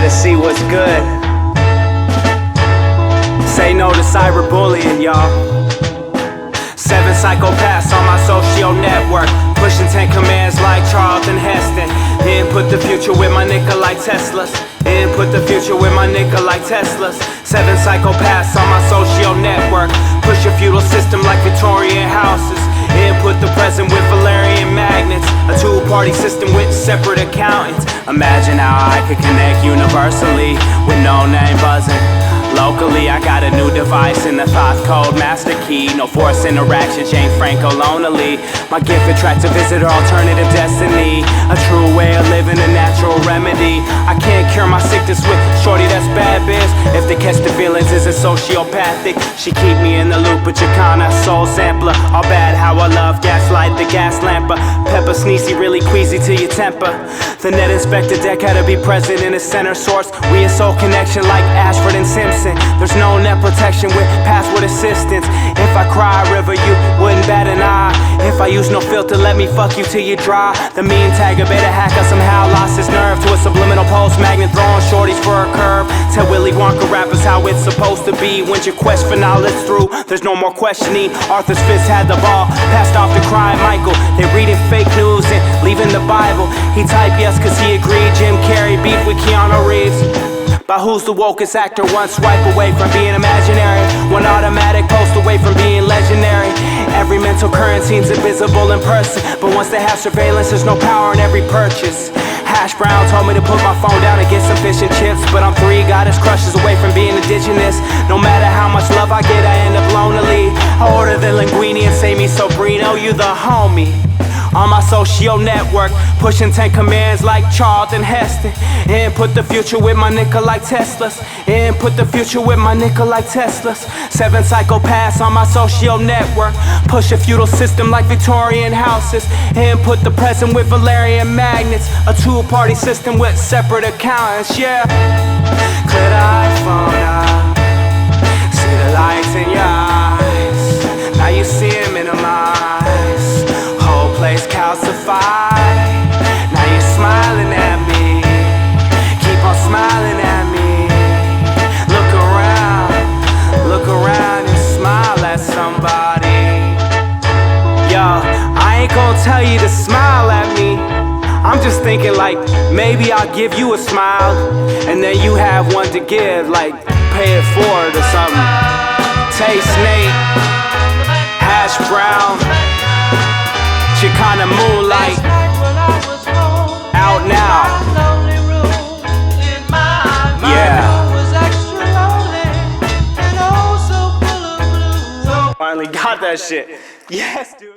to see what's good. Say no to cyberbullying, y'all. 7 psychopaths on my social network, pushing 10 commands like Charlton Heston. Input the future with my nigga like Teslas. Input the future with my nigga like Teslas. 7 psychopaths on my social network, push a feudal system like Victorian houses. Input the present with Valerian magnets, a two-party system with separate accountants. Imagine how I could connect universally with no name buzzing. Locally, I got a new device in the Thoth code master key. No forced interaction, Jane Franco lonely. My gift attracts a visitor, alternative destiny. A true way of living, a natural remedy. I can't cure my sickness with shorty that's bad biz. If they catch the feelings, is it sociopathic? She keep me in the loop with Chicana soul sampler. All bad how I love gaslight the gas lamper. Pepper sneezy, really queasy to your temper. The net inspector deck had to be present in the center source. We a soul connection like Ashford and Simpson. There's no net protection with password assistance. If I cry a river, you wouldn't bat an eye. If I use no filter, let me fuck you till you dry. The mean tagger beta hacker somehow lost his nerve to a subliminal pulse magnet, throwing shorties for a curve. Tell Willy Wonka rappers how it's supposed to be. When your quest for knowledge through, there's no more questioning. Arthur's fist had the ball, passed off to crying Michael. They reading fake news and leaving the Bible. He typed yes cause he agreed. Jim Carrey beef with Keanu Reeves. But who's the wokest actor? One swipe away from being imaginary, one automatic post away from being legendary. Every mental currency's invisible in person, but once they have surveillance, there's no power in every purchase. Hash Brown told me to put my phone down and get some fish and chips, but I'm 3 goddess crushes away from being indigenous. No matter how much love I get, I end up lonely. I order the linguine and say me sobrino, you the homie. On my social network, pushing 10 commands like Charlton Heston. Input the future with my nigga like Teslas. Input the future with my nigga like Teslas. 7 psychopaths on my social network, push a feudal system like Victorian houses. Input the present with Valerian magnets, a two-party system with separate accountants, yeah. Clear the iPhone up, see the lights in your eyes. Now you see it minimized, whole place calcified. Now you're smiling at me, keep on smiling at me. Look around and smile at somebody. Yo, I ain't gonna tell you to smile at me. I'm just thinking like, maybe I'll give you a smile, and then you have one to give, like pay it forward or something. Taste Nate, Hash Brown, Chicana Moonlight, out now. Yeah. Finally got that shit. Yes, dude.